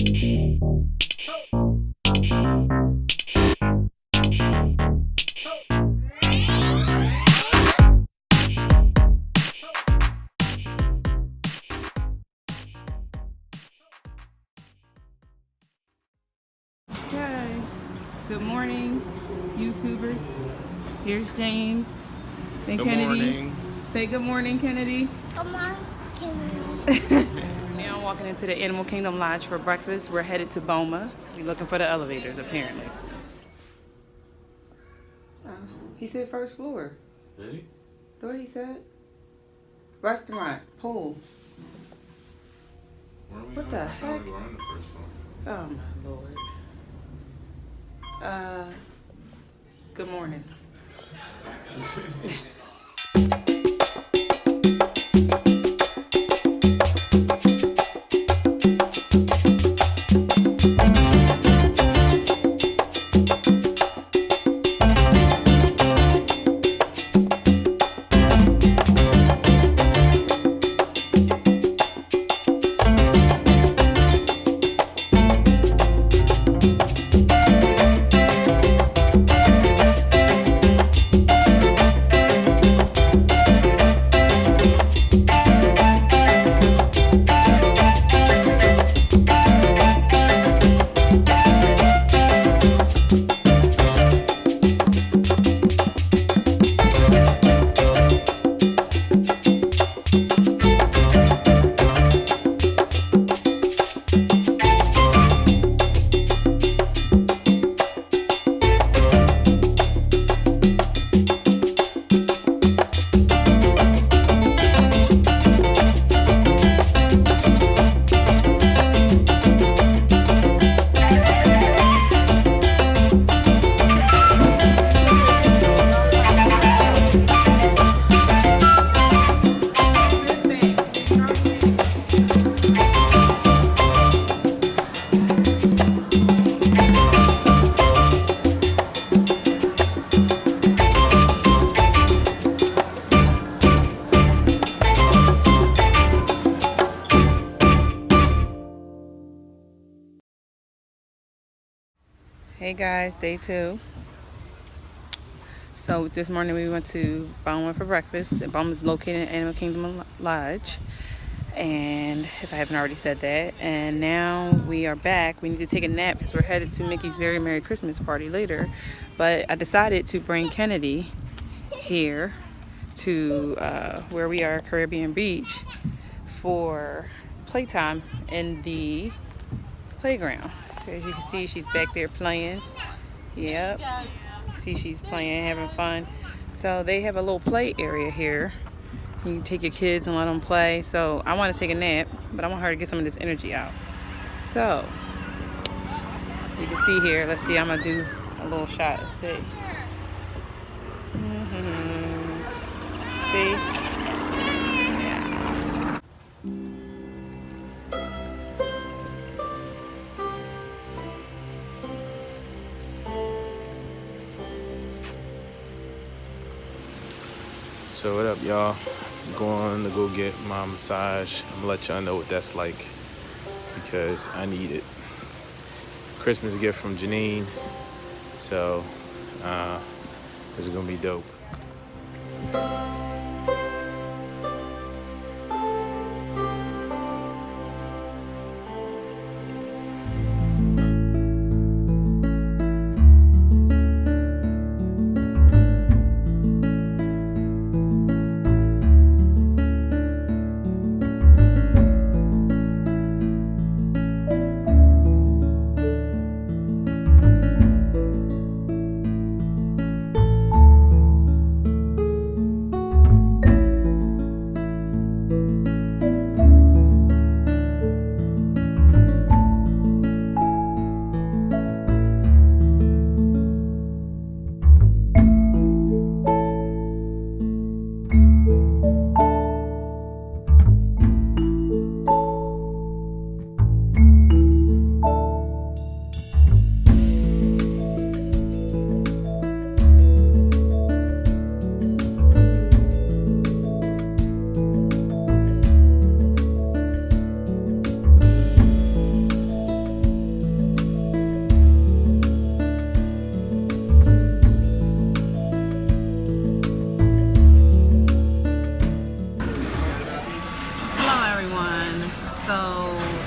Okay. Good morning, YouTubers. Here's James and Good Kennedy. morning. Say good morning, Kennedy. Good morning, Kennedy. Now I'm walking into the Animal Kingdom Lodge for breakfast. We're headed to Boma. We're looking for the elevators, apparently. He said first floor. Did he? That's what he said. Restaurant, pool. What the heck? We were on the first floor. Oh my Lord. Good morning. Hey guys, day 2. So this morning we went to Boma for breakfast. Boma is located in Animal Kingdom Lodge, and if I haven't already said that. And now we are back. We need to take a nap because we're headed to Mickey's Very Merry Christmas party later. But I decided to bring Kennedy here to where we are, Caribbean Beach, for playtime in the playground. As you can see, she's back there playing. Yep. You see she's playing, having fun. So they have a little play area here. You can take your kids and let them play. So I want to take a nap, but I want her to get some of this energy out. So you can see here. Let's see. I'm gonna do a little shot. Let's see. See. So what up, y'all? I'm going to go get my massage. I'm gonna let y'all know what that's like because I need it. Christmas gift from Janean. So this is gonna be dope.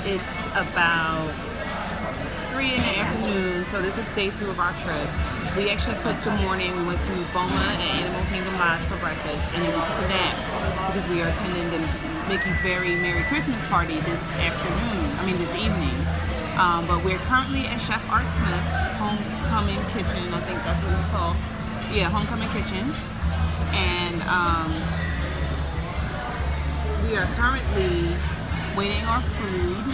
It's about 3 in the afternoon, so this is day 2 of our trip. We actually took the morning, we went to Boma at Animal Kingdom Lodge for breakfast, and then we took a nap because we are attending the Mickey's Very Merry Christmas party this evening. But we're currently at Chef Art Smith Homecoming Kitchen, I think that's what it's called. Yeah, Homecoming Kitchen. And we are currently waiting our food.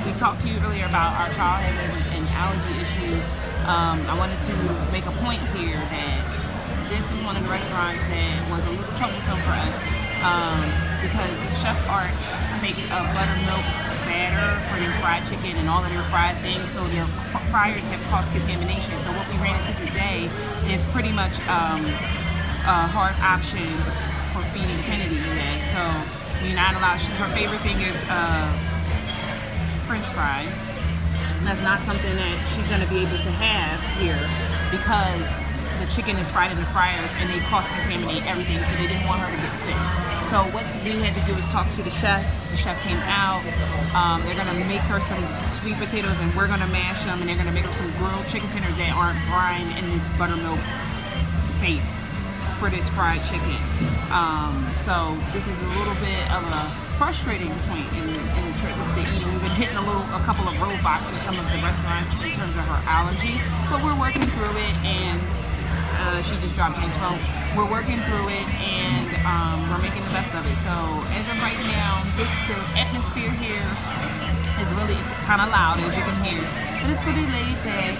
We talked to you earlier about our child having an allergy issue. I wanted to make a point here that this is one of the restaurants that was a little troublesome for us because Chef Art makes a buttermilk batter for their fried chicken and all of their fried things, so their fryers have cross-contamination. So what we ran into today is pretty much a hard option for feeding Kennedy that. So we're not allowed, her favorite thing is French fries. And that's not something that she's going to be able to have here because the chicken is fried in the fryers and they cross-contaminate everything, so they didn't want her to get sick. So what we had to do is talk to the chef. The chef came out. They're going to make her some sweet potatoes and we're going to mash them, and they're going to make her some grilled chicken tenders that aren't brined in this buttermilk base for this fried chicken. So this is a little bit of a frustrating point in the trip with the eating. We've been hitting a couple of roadblocks with some of the restaurants in terms of her allergy, but we're working through it, and she just dropped James' phone. We're working through it, and we're making the best of it. So as of right now, the atmosphere here is really kind of loud, as you can hear, but it's pretty laid back.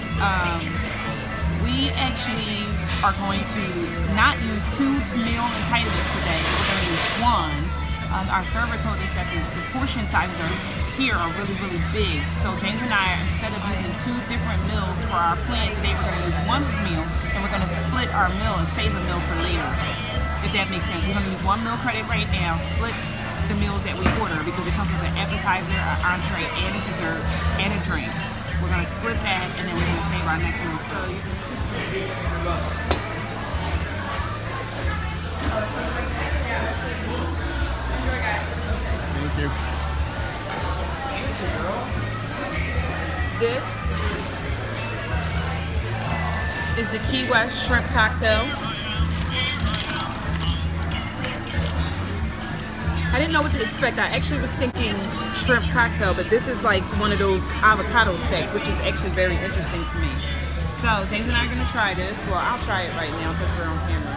We actually are going to not use 2 meal entitlements today. We're going to use 1. Our server told us that the portion sizes here are really, really big. So James and I, instead of using 2 different meals for our plan today, we're going to use 1 meal, and we're going to split our meal and save a meal for later, if that makes sense. We're going to use 1 meal credit right now, split the meals that we order because it comes with an appetizer, an entree, and a dessert, and a drink. We're going to split that, and then we're going to save our next meal for later. Thank you. This is the Key West shrimp cocktail. I didn't know what to expect. I actually was thinking shrimp cocktail, but this is like one of those avocado stacks, which is actually very interesting to me. So James and I are going to try this. Well, I'll try it right now since we're on camera.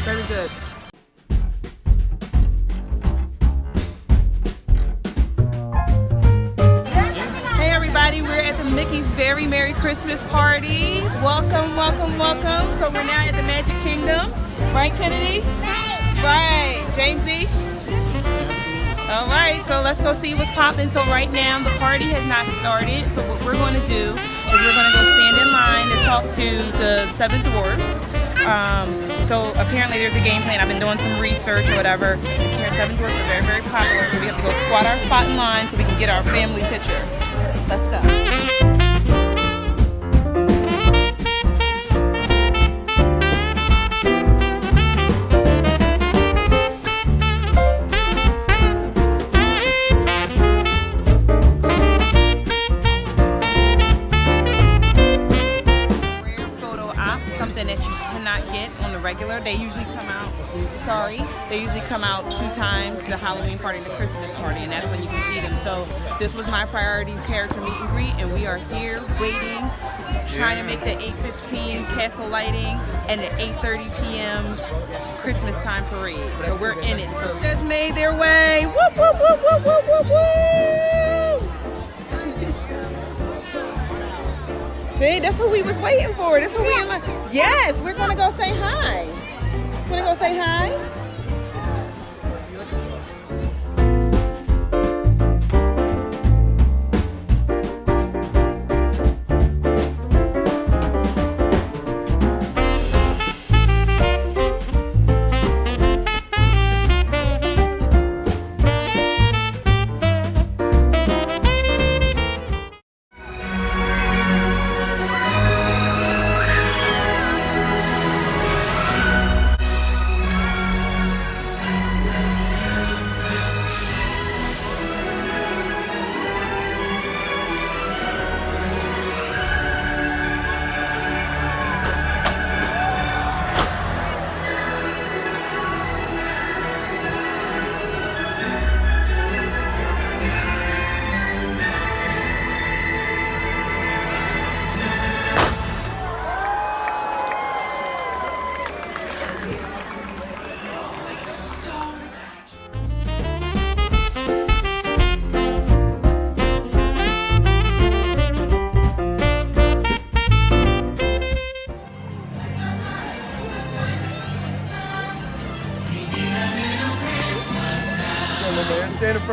Very good. Hey everybody, we're at the Mickey's Very Merry Christmas party. Welcome, welcome, welcome. So we're now at the Magic Kingdom. Right, Kennedy? Right. Jamesy? All right, so let's go see what's popping. So right now the party has not started. So what we're going to do is we're going to go stand in line to talk to the 7 dwarfs. So apparently there's a game plan. I've been doing some research or whatever. Here, 7 dwarfs are very, very popular. So we have to go squat our spot in line so we can get our family picture. Let's go. Regular. They usually come out, they usually come out 2 times, the Halloween party and the Christmas party, and that's when you can see them. So this was my priority character meet and greet, and we are here waiting, trying to make the 8:15 castle lighting and the 8:30 p.m. Christmas time parade. So we're in it, folks. Just made their way. Whoop, whoop, whoop, whoop, whoop, whoop, whoop. See, that's who we was waiting for. That's who we in line. Yes, we're gonna go say hi. Wanna go say hi?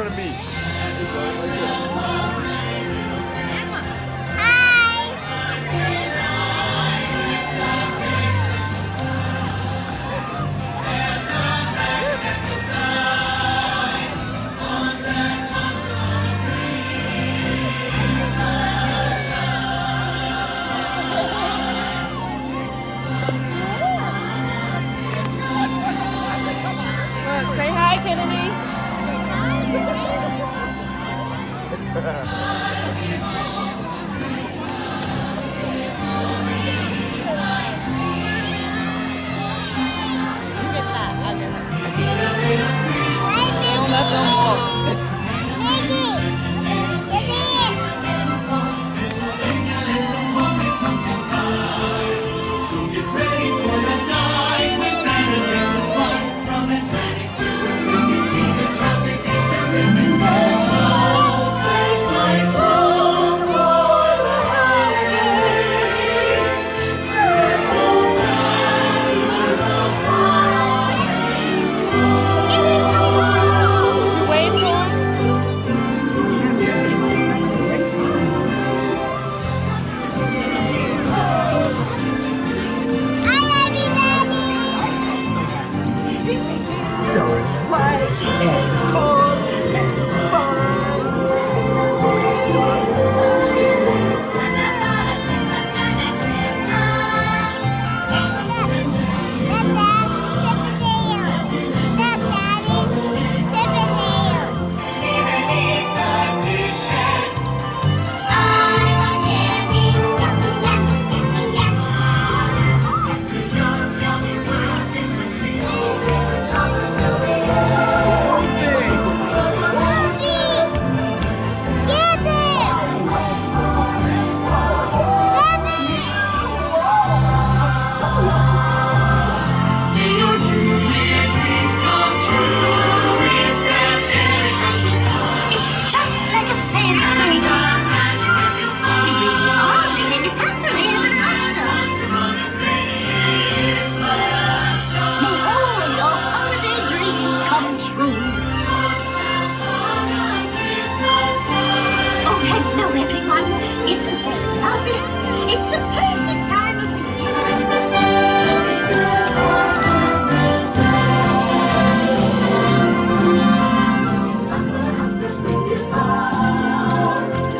front of me. Look, say hi, Kennedy. Don't let them walk. You wave to him? So white and cold and fun. It's just like a fairy tale. We really are living happily ever after. May all your holiday dreams come true. Oh, hello everyone. Isn't this lovely? It's the perfect time of the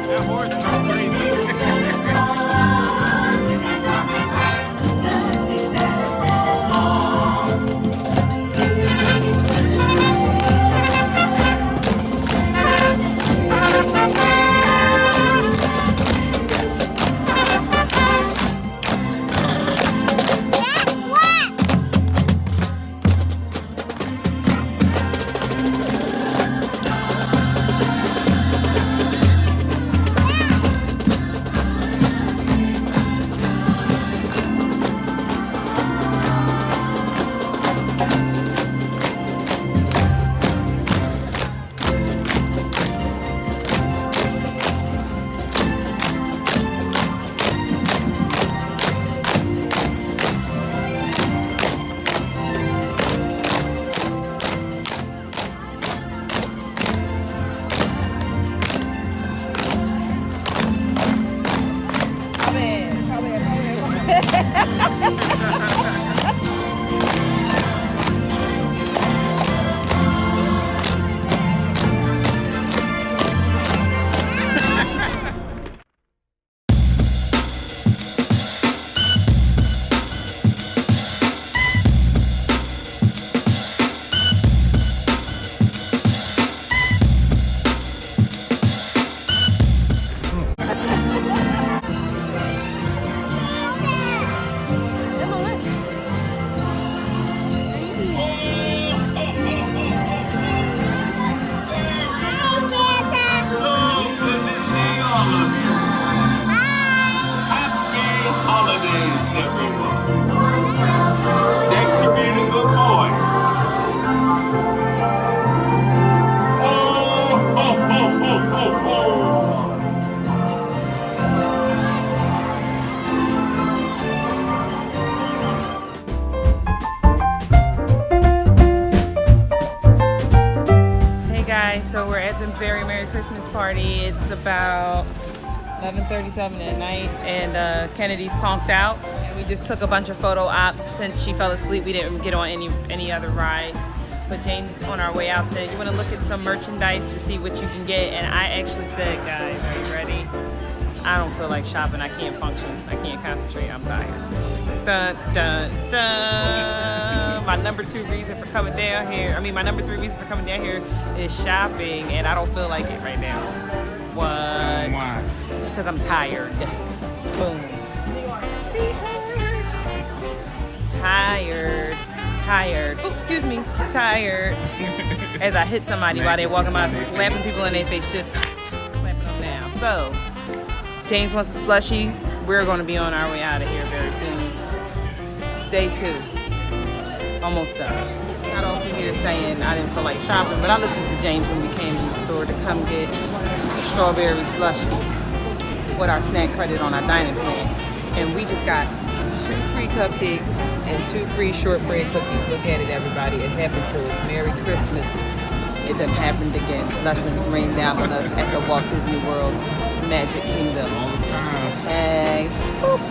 That horse is crazy. the very Merry Christmas party. It's about 11:37 at night, and Kennedy's conked out. And we just took a bunch of photo ops. Since she fell asleep, we didn't get on any other rides. But James, on our way out, said, "You want to look at some merchandise to see what you can get?" And I actually said, "Guys, are you ready? I don't feel like shopping. I can't function. I can't concentrate. I'm tired." Dun, dun, dun. My number 2 reason for coming down here, my number 3 reason for coming down here is shopping, and I don't feel like it right now. What? Why? Because I'm tired. Boom. Tired. Oops, excuse me. Tired. As I hit somebody while they're walking by, slapping people in their face, just slapping them down. So, James wants a slushie. We're going to be on our way out of here very soon. Day 2. Almost done. Got off of here saying I didn't feel like shopping, but I listened to James when we came to the store to come get a strawberry slushie with our snack credit on our dining plan. And we just got 2 free cupcakes and 2 free shortbread cookies. Look at it, everybody. It happened to us. Merry Christmas. It done happened again. Lessons rained down on us at the Walt Disney World Magic Kingdom. All the time. Hey. Boop.